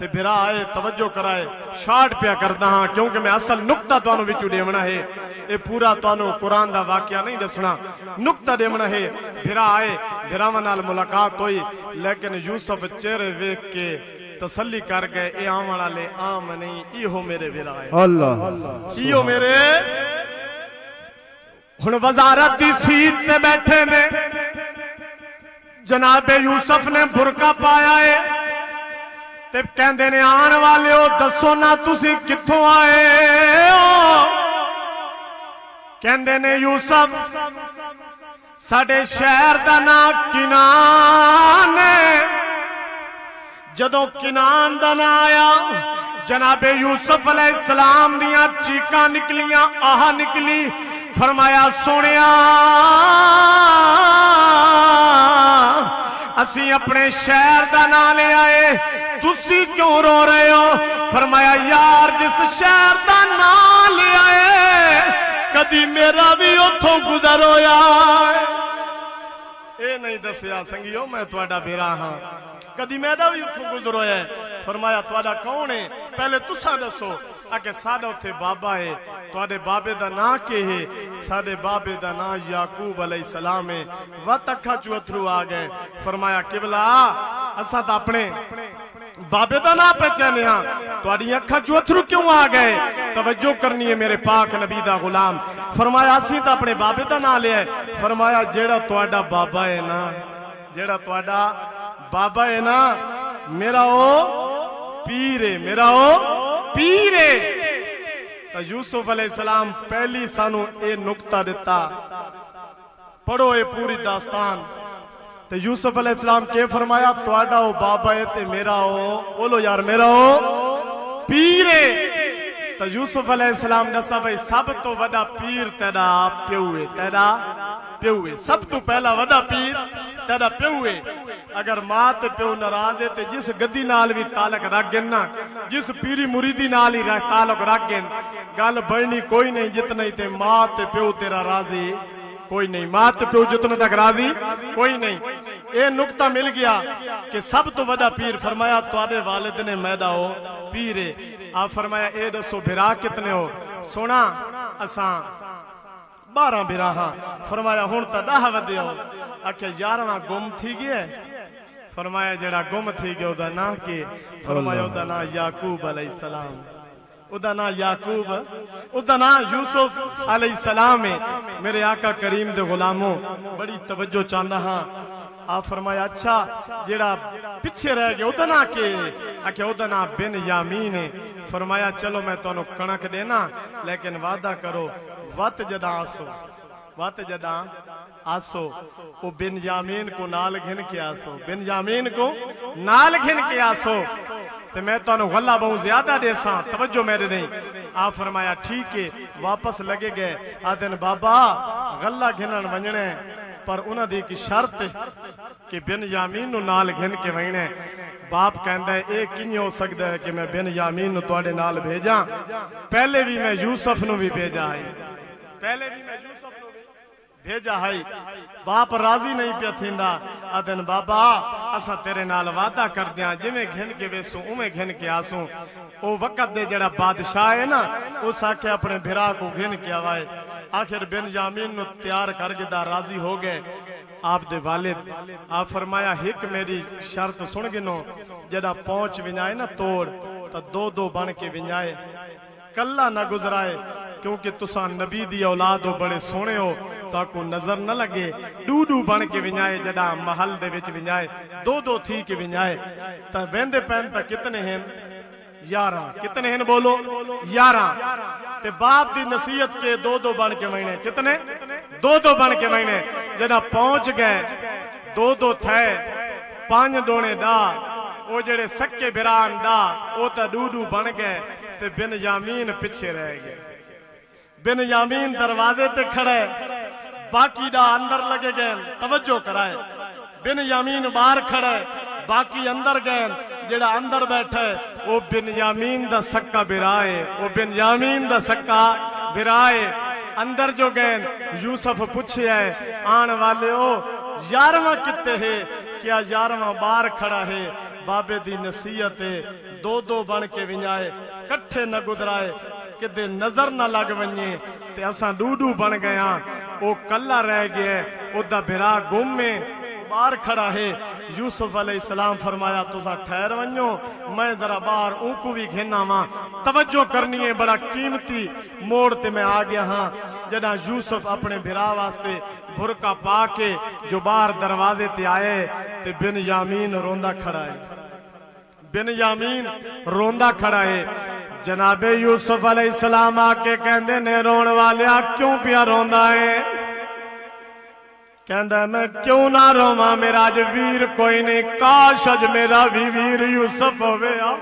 تے بھرا آئے توجہ کرائے شارٹ پیا کردا ہاں کیونکہ میں اصل نقطہ تانوں وچوں دیونا ہے اے پورا تانوں قرآن دا واقعہ نہیں دسنا نقطہ دیونا ہے بھرا آئے بھراواں نال ملاقات ہوئی لیکن یوسف چہرے ویکھ کے تسلی کر گئے اے آون والے عام نہیں ایہو میرے بھرا ہے اللہ ایہو میرے ہن وزارت دی سیٹ تے بیٹھے نے جناب یوسف نے برقع پایا ہے تے کہندے نے آن والے ہو دسو نا تسی کتھوں آئے ہو کہندے نے یوسف ساڈے شہر دا نام کنان ہے جدوں کنان دا نام آیا جناب یوسف علیہ السلام دیاں چیکاں نکلیاں آہ نکلی فرمایا سونیا اسی اپنے شہر دا نام لے آئے تسی کیوں رو رہے ہو فرمایا یار جس شہر دا نام لے آئے کدی میرا بھی اتھوں گزر ہویا اے نہیں دسیا سنگیو میں تواڈا بھرا ہاں کدی میرا بھی اتھوں گزر ہویا ہے فرمایا تواڈا کون ہے پہلے تساں دسو کہ سادہ اتھے بابا ہے تواڈے بابے دا نام کے ہے سادے بابے دا نام یعقوب علیہ السلام ہے وقت اکھا چو اتھرو آ گئے فرمایا قبلہ اساں تا اپنے بابے دا نام پہچانے ہاں تواڈی اکھا چو اتھرو کیوں آ گئے توجہ کرنی ہے میرے پاک نبی دا غلام فرمایا اسی تا اپنے بابے دا نام لے آئے فرمایا جیڑا تواڈا بابا ہے نا جیڑا تواڈا بابا ہے نا میرا او پیر ہے میرا او پیر ہے تو یوسف علیہ السلام پہلی سانو اے نقطہ دیتا پڑھو اے پوری داستان تو یوسف علیہ السلام کے فرمایا تواڈا او بابا ہے تے میرا او بولو یار میرا او پیر ہے تو یوسف علیہ السلام دسا بھائی سب تو وڈا پیر تیرا پیو ہے تیرا پیو ہے سب تو پہلا وڈا پیر تیرا پیو ہے اگر ماں تے پیو ناراض ہے تے جس گدی نال بھی تعلق رکھ گن نا جس پیری مریدی نال ہی تعلق رکھ گن گل بڑھنی کوئی نہیں جتنا ہی تے ماں تے پیو تیرا راضی کوئی نہیں ماں تے پیو جتنا تک راضی کوئی نہیں اے نقطہ مل گیا کہ سب تو وڈا پیر فرمایا تواڈے والد نے میدا ہو پیر ہے آپ فرمایا اے دسو بھرا کتنے ہو سونا اساں 12 بھرا ہاں فرمایا ہن تا 10 ودے ہو آکھیا 11واں گم تھی گیا فرمایا جڑا گم تھی گیا دا نام کی فرمایا دا نام یعقوب علیہ السلام دا نام یعقوب دا نام یوسف علیہ السلام ہے میرے آقا کریم دے غلاموں بڑی توجہ چاہتا ہاں آپ فرمایا اچھا جڑا پیچھے رہ گیا دا نام کے آکھیا دا نام بن یامین ہے فرمایا چلو میں تانوں کنک دینا لیکن وعدہ کرو وقت جدا آسو وقت جدا آسو وہ بن یامین کو نال گھن کے آسو بن یامین کو نال گھن کے آسو تو میں تو غلہ بہت زیادہ دے ساں توجہ میرے نہیں آپ فرمایا ٹھیک ہے واپس لگے گئے آدھن بابا غلہ گھنن ونجنے پر انہاں دی کی شرط کہ بن یامین نو نال گھن کے ونجنے باپ کہندا ہے اے کیوں ہو سکدا ہے کہ میں بن یامین نو تواڈے نال بھیجاں پہلے بھی میں یوسف نو بھی بھیجا ہے پہلے بھی میں یوسف نو بھیجا ہے باپ راضی نہیں پیا تھیندا آدن بابا اسا تیرے نال وعدہ کر دیاں جویں گھن کے ویسوں اوویں گھن کے آسوں او وقت دے جڑا بادشاہ ہے نا اس آکھے اپنے بھرا کو گھن کے آوائے آخر بن یامین نو تیار کر کے دا راضی ہو گئے آپ دے والد آپ فرمایا ہک میری شرط سن گنو جڑا پہنچ ونجائے نا توڑ تا 2 بن کے ونجائے کلا نہ گزرائے کیونکہ تساں نبی دی اولاد ہو بڑے سونے ہو تاکو نظر نہ لگے 2 بن کے ونجائے جڑا محل دے وچ ونجائے 2 تھی کے ونجائے تا ویندے پین تا کتنے ہیں 11 کتنے ہیں بولو 11 تے باپ دی نصیحت کے 2 بن کے مہینے کتنے 2 بن کے مہینے جڑا پہنچ گئے 2 تھے 5 دونے دا وہ جڑے سکے بران دا وہ تا 2 بن گئے تے بن یامین پیچھے رہ گئے بن یامین دروازے تے کھڑے باقی دا اندر لگے گئے توجہ کرائے بن یامین باہر کھڑے باقی اندر گئے جڑا اندر بیٹھے وہ بن یامین دا سکا برائے وہ بن یامین دا سکا برائے اندر جو گئے یوسف پوچھے ہے آن والے ہو 11واں کتے ہے کیا 11واں باہر کھڑا ہے بابے دی نصیحت ہے دو دو بن کے ونجائے کٹھے نہ گدرائے کدے نظر نہ لگ ونجے تے اساں دو دو بن گیا او کلا رہ گیا او دا بھرا گم میں باہر کھڑا ہے یوسف علیہ السلام فرمایا تسا ٹھہر ونجو میں ذرا باہر اون کو بھی گھنا وا توجہ کرنی ہے بڑا قیمتی موڑ تے میں آ گیا ہاں جدا یوسف اپنے بھرا واسطے برقع پا کے جو باہر دروازے تے آئے تے بن یامین روندا کھڑا ہے بن یامین روندا کھڑا ہے جناب یوسف علیہ السلام آ کے کہندے نے رون والیا کیوں پیا روندا ہے کہندا میں کیوں نہ رواں میرا اج ویر کوئی نہیں کاش اج میرا بھی ویر یوسف ہویا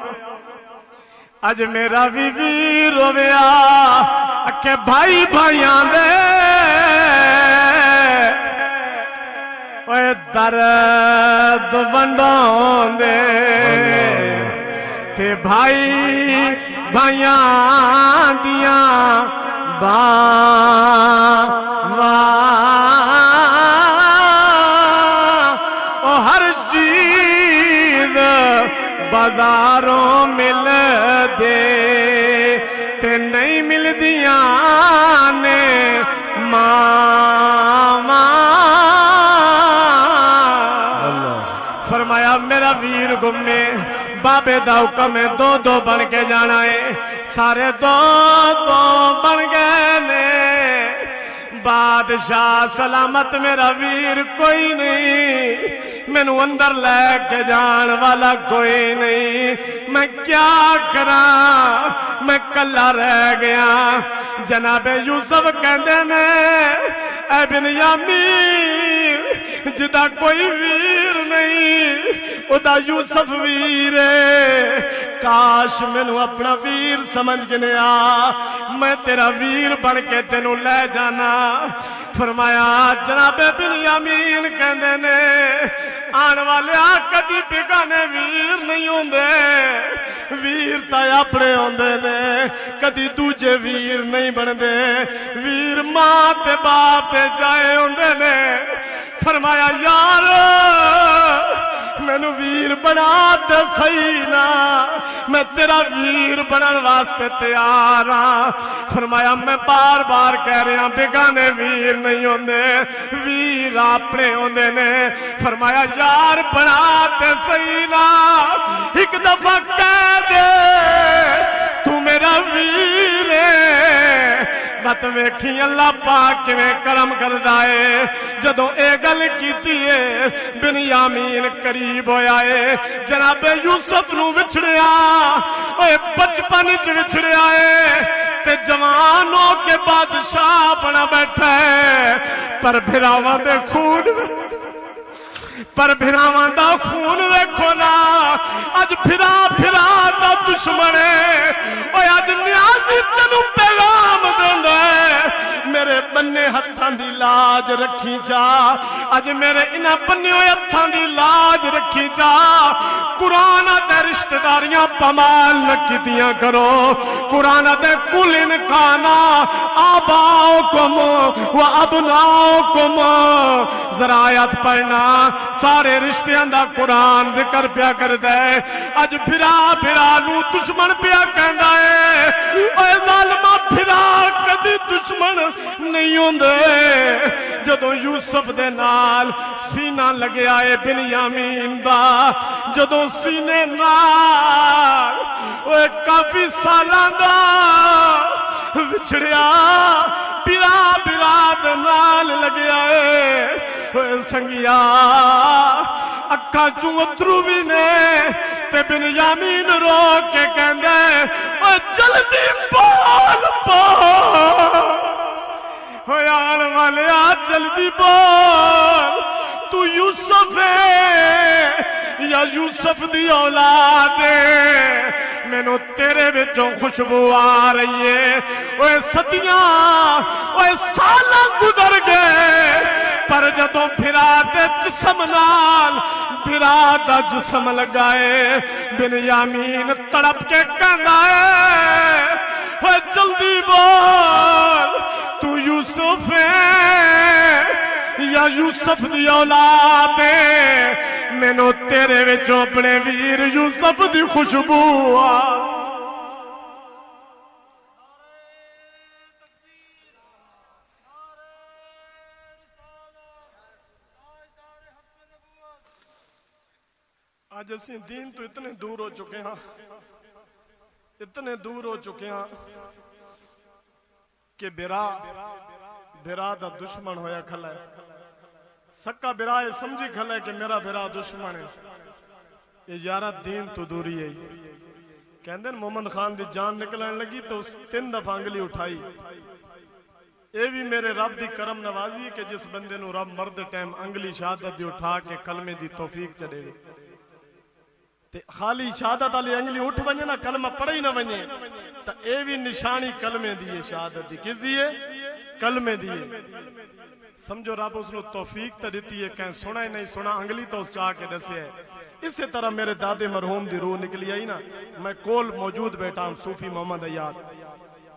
اج میرا بھی ویر ہویا کہ بھائی بھائیاں دے اوے درد ونڈاؤں دے تے بھائی بھائیاں دیاں ہر چیز بازاروں مل دے تے نہیں مل دیاں نے ماما فرمایا میرا ویر گمے بابے دا حکم ہے دو دو بن کے جانا ہے سارے دو دو بن گئے نے بادشاہ سلامت میرا ویر کوئی نہیں مینو اندر لے کے جان والا کوئی نہیں میں کیا کراں میں کلا رہ گیا جناب یوسف کہندے نے اے بن یامین جدا کوئی ویر نہیں ادا یوسف ویر ہے کاش مینو اپنا ویر سمجھ کے آ میں تیرا ویر بن کے تینوں لے جانا فرمایا جناب بن یامین کہندے نے آن والے کدی بگانے ویر نہیں ہوندے ویر تا اپنے ہوندے نے کدی دوجے ویر نہیں بندے ویر ماں تے باپ تے جائے ہوندے نے فرمایا یار مینو ویر بنا تے صحیح نا میں تیرا ویر بنن واسطے تیار ہاں فرمایا میں بار بار کہہ رہا بگانے ویر نہیں ہوندے ویر اپنے ہوندے نے فرمایا یار بنا تے صحیح نا ایک دفعہ کہہ دے تو میرا ویر ہے مت ویکھی اللہ پاک کیویں کرم کردا ہے جدوں اے گل کیتی ہے بن یامین قریب ہویا ہے جناب یوسف نو وچھڑیا اوے بچپن وچ وچھڑیا ہے تے جوان ہو کے بادشاہ بنا بیٹھا ہے پر بھراواں دے خون پر بھراواں دا خون ویکھو نا اج بھرا بھرا دا دشمن ہے اوے اج نیازی تینوں پیغام دیندا ہے میرے بنے ہتھاں دی لاج رکھی جا اج میرے انہاں بنے ہوئے ہتھاں دی لاج رکھی جا قرآن دے رشتہ داریاں پامال نہ کیتیاں کرو قرآن دے کل انکانا آباؤکم و ابناؤکم ذرا آیات پڑھنا سارے رشتیاں دا قرآن ذکر پیا کر دے اج بھرا بھرا نو دشمن پیا کہندا ہے اے ظالما بھرا کدی دشمن نہیں ہوندے جدوں یوسف دے نال سینہ لگیا ہے بن یامین دا جدوں سینے نال اوے کافی سالاں دا وچھڑیا بھرا بھرا دے نال لگیا ہے اوے سنگیا اکھاں چوں اترو بھی نے تے بن یامین رو کے کہندے او جلدی بول بول ہویا آن والے جلدی بول تو یوسف ہے یا یوسف دی اولاد ہے مینو تیرے وچوں خوشبو آ رہی ہے اوے صدیاں اوے سالاں گزر گئے پر جدوں بھرا دے جسم نال بھرا دا جسم لگائے بن یامین تڑپ کے کہندا ہے اوے جلدی بول تو یوسف ہے یا یوسف دی اولاد ہے مینوں تیرے وچوں اپنے ویر یوسف دی خوشبو آ آج اسی دین تو اتنے دور ہو چکے ہیں، اتنے دور ہو چکے ہیں کہ برا دا دشمن ہویا کھلا ہے، سکا برا ہے سمجھی کھلا ہے کہ میرا برا دشمن ہے۔ یہ یارہ دین تو دوری ہے۔ کہندے محمد خان دی جان نکلن لگی تو اس 3 دفعہ انگلی اٹھائی۔ اے بھی میرے رب دی کرم نوازی ہے کہ جس بندے نو رب مرد ٹائم انگلی شہادت دی اٹھا کے کلمے دی توفیق چڑے گی تے خالی شہادت علی انگلی اٹھ بنے نا کلمہ پڑھا ہی نہ بنے تا اے بھی نشانی کلمے دیئے شہادت دی کس دیئے کلمے دیئے سمجھو رب اس نے توفیق تا دیتی ہے کہیں سنا ہی نہیں سنا انگلی تو اس چاہ کے دسے ہے۔ اسی طرح میرے دادے مرحوم دی روح نکلی آئی نا، میں کول موجود بیٹھا ہوں صوفی محمد ایاد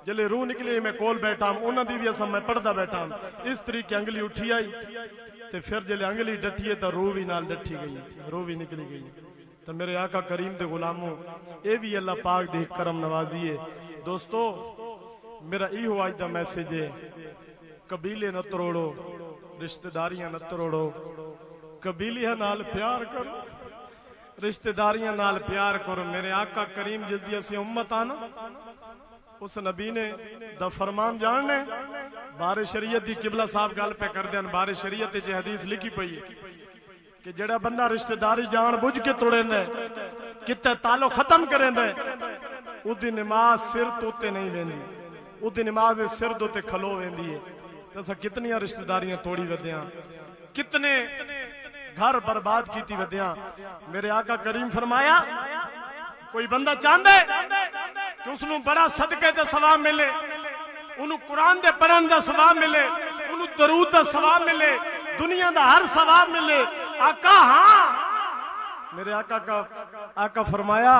جلے روح نکلی میں کول بیٹھا ہوں انہوں دی بھی اصلا میں پڑھتا بیٹھا ہوں اس طریقے انگلی اٹھی آئی تے پھر جلے انگلی ڈٹھی ہے تو روح بھی نال ڈٹھی گئی روح بھی نکلی گئی۔ تو میرے آقا کریم دے غلاموں اے بھی اللہ پاک دے کرم نوازی ہے۔ دوستو میرا ای ہوا آج دا میسیج ہے، قبیلے نہ تروڑو، رشتہ داریاں نہ تروڑو، قبیلیاں نال پیار کرو، رشتہ داریاں نال پیار کرو۔ میرے آقا کریم جس دی اسی امت آنا اس نبی نے دا فرمان جاننے بار شریعت دی قبلہ صاحب گل پہ کر دیں بار شریعت جے حدیث لکھی پئی کہ جڑا بندہ رشتہ داری جان بجھ کے توڑیں دے کتے تعلق ختم کریں دے او دی نماز سر توتے نہیں ویندی، او دی نماز سر دوتے کھلو ویندی ہے۔ جیسا کتنی رشتہ داریاں توڑی ودیاں، کتنے گھر برباد کیتی ودیاں۔ میرے آقا کریم فرمایا کوئی بندہ چاہندے کہ اس نو بڑا صدقے دا ثواب ملے، انہوں قرآن دے پڑھن دا ثواب ملے، انہوں درود دا ثواب ملے، دنیا دا ہر ثواب ملے، آقا ہاں میرے آقا فرمایا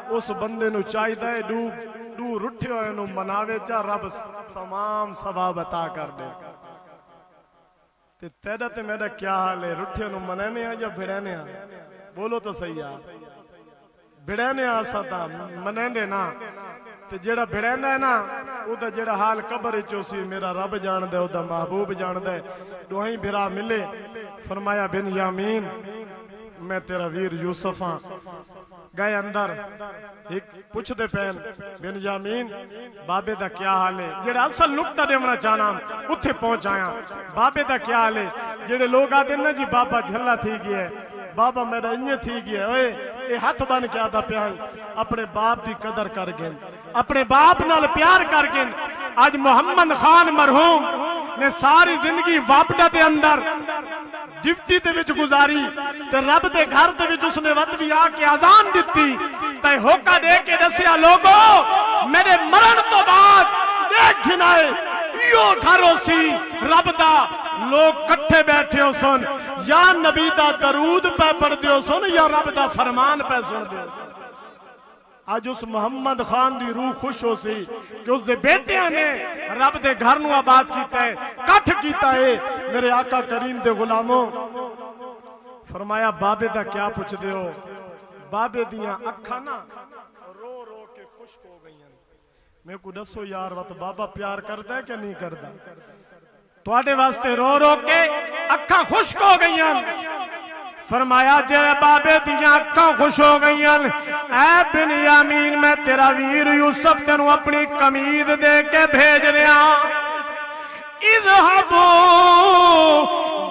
اس بندے نو چاہی دے دو رٹھے ہوئے نو مناوے چا رب تمام ثواب عطا کر دے۔ تیرا تے میرا کیا حال ہے، رٹھے نو منانے ہیں یا بھڑانے ہیں؟ بولو تو صحیح ہے، بھڑانے ہیں ساتا منانے نا تے جیڑا بھڑانا ہے نا او دا جیڑا حال قبر چوسی میرا رب جان دے او دا محبوب جان دے۔ دوہیں بھرا ملے فرمایا بن یامین میں تیرا ویر یوسف ہاں، گئے اندر ایک پوچھ دے پین بن یامین بابے دا کیا حال ہے، جیڑا اصل نقطہ دیونا چاہنا اتھے پہنچ آیا، بابے دا کیا حال ہے۔ جیڑے لوگ آتے نا جی بابا جھلا تھی گیا ہے، بابا میرا انجے تھی گیا ہے، اے ہاتھ بن کے آدھا پیائی اپنے باپ دی قدر کر گئے، اپنے باپ نال پیار کر گئے۔ آج محمد خان مرحوم نے ساری زندگی وابڈا دے اندر ڈیوٹی دے وچ گزاری تے رب دے گھر دے وچ اس نے وقت بھی آ کے اذان دتی تے ہوکا دے کے دسیا لوگو میرے مرن تو بعد دیکھ گھنائے ایو گھر ہو سی رب دا، لوگ کٹھے بیٹھے ہو سن یا نبی دا درود پہ پڑھ دیو سن یا رب دا فرمان پہ سن دیو سن۔ آج اس محمد خان دی روح خوش ہو سی کہ اس دے بیٹیاں نے رب دے گھر نو آباد کیتا ہے، کٹھ کیتا ہے۔ میرے آقا کریم دے غلاموں فرمایا بابے دا کیا پوچھ دے ہو، بابے دیاں اکھاں نا رو رو کے خشک ہو گئی ہیں۔ میں کو دسو یار وقت بابا پیار کردا ہے کہ نہیں کردا؟ تواڈے واسطے رو رو کے اکھاں خشک ہو گئی ہیں۔ فرمایا جے بابے دیاں اکھاں خوش ہو گئی ہیں، اے بن یامین میں تیرا ویر یوسف تینوں اپنی قمیض دے کے بھیج رہا، اذهبوا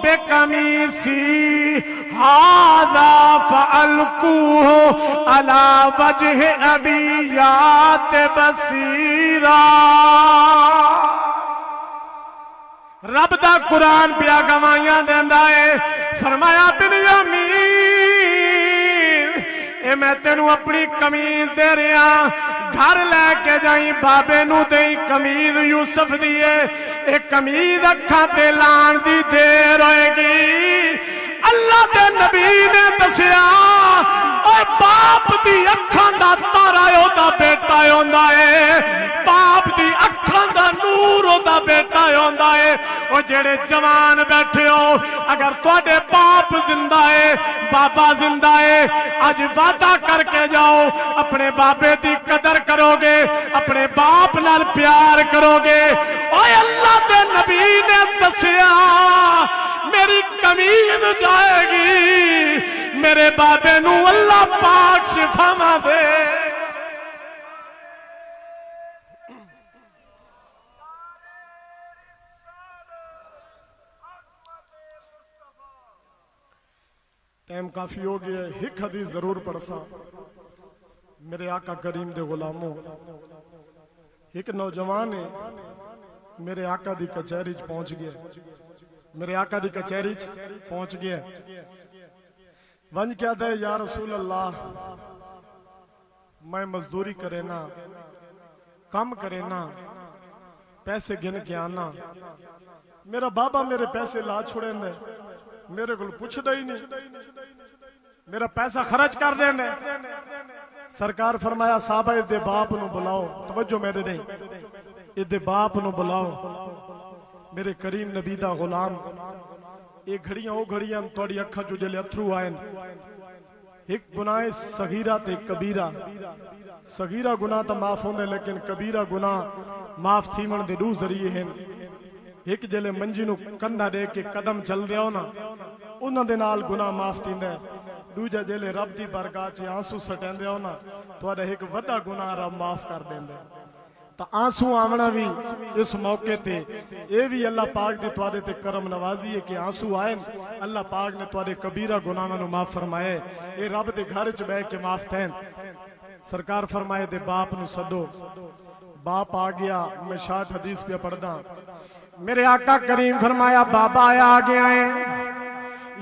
بقمیصی ھذا فالقوه علی وجه ابی یات بصیرا۔ رب دا قرآن پیا گوائیاں دیندا ہے، فرمایا بن یامین اے میں تینوں اپنی قمیض دے رہا، گھر لے کے جائیں بابے نو دیں قمیض یوسف دیئے، اے قمیض اکھاں تے لان دی دیر ہوئے گی۔ اللہ دے نبی نے دسیا اے باپ دی اکھاں دا تارا دا بیٹا ہوندا ہے، باپ دی اکھاں دا نور دا بیٹا ہوندا ہے۔ او جڑے جوان بیٹھے ہو، اگر تواڈے باپ زندہ ہے، بابا زندہ ہے، اج وعدہ کر کے جاؤ اپنے بابے دی قدر کرو گے، اپنے باپ نال پیار کرو گے۔ اوے اللہ دے نبی نے دسیا میری قمید جائے گی، میرے بابے نو اللہ پاک شفاواں دے۔ ٹائم کافی ہو گیا ہے، ایک حدیث ضرور پڑھ سا میرے آقا کریم دے غلاموں۔ ایک نوجوان ہے میرے آقا دی کچہری پہنچ گیا، میرے آقا دی کچہری پہنچ گیا، ونج کیا دے یا رسول اللہ میں مزدوری کرے نا، کم کرے نا، پیسے گن کے آنا، میرا بابا میرے پیسے لا چھوڑے دے، میرے کو پوچھ دے ہی نہیں، میرا پیسہ خرچ کر دے دے۔ سرکار فرمایا صحابہ اس دے باپ نو بلاؤ، توجہ میرے نہیں، اس دے باپ نو بلاؤ، میرے کریم نبی دا غلام۔ ایک گھڑیاں او گھڑیاں توڑی اکھا جو جلے اتھرو آئیں، ایک گناہ صغیرہ تے کبیرہ، صغیرہ گناہ تا معاف ہوندے لیکن کبیرہ گناہ معاف تھیمن دے دو ذریعے ہیں۔ ایک جلے منجی نو کندھا دے کے قدم چل دے ہو نا، انہاں دے نال گناہ معاف تھیندے، دوجا جلے رب دی برگاہ چ آنسو سٹین دے ہو نا، تواڈا ایک وڈا گناہ رب معاف کر دیندے۔ تا آنسو آمنا بھی اس موقع تے اے بھی اللہ پاک دی تواڈے تے کرم نوازی ہے کہ آنسو آئیں، اللہ پاک نے تواڈے کبیرہ گناہاں نو معاف فرمائے، اے رب دے گھر چ بیٹھ کے معاف تھین۔ سرکار فرمائے دے باپ نو سدو، باپ آ گیا، میں شاٹ حدیث پہ پڑھدا، میرے آقا کریم فرمایا بابا آ گیا ہے،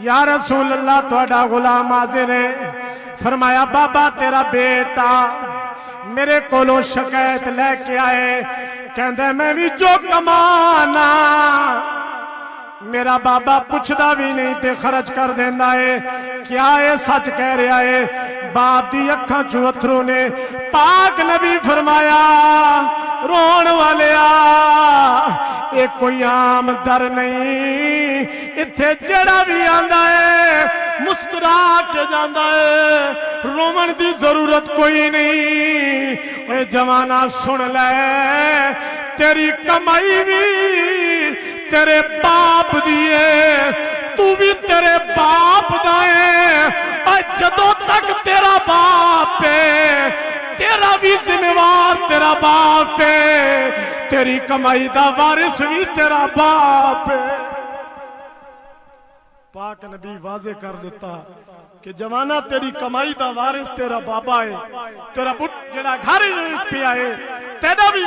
یا رسول اللہ تواڈا غلام حاضر ہے۔ فرمایا بابا تیرا بیٹا میرے کولو شکایت لے کے آئے، کہندے میں بھی جو کمانا میرا بابا پوچھدا بھی نہیں تے خرچ کر دیندا ہے، کیا اے سچ کہہ رہا ہے؟ باپ دی اکھاں چوں اتھرو نے، پاک نبی فرمایا رون والیا اے کوئی عام در نہیں، اتھے جڑا بھی آندا ہے مسکرا کے جاندا ہے، رومن دی ضرورت کوئی نہیں۔ اے جوانا سن لے تیری کمائی بھی تیرے باپ دیئے، تو بھی تیرے باپ دائے، اور جدوں تک تیرا باپ ہے تیرا بھی ذمہوار تیرا باپ ہے، تیری کمائی دا وارث بھی تیرا باپ ہے۔ پاک نبی واضح کر دیتا کہ جوانا تیری کمائی دا وارث تیرا بابا ہے، تیرا بٹ جڑا گھر پہ آئے تیرا بھی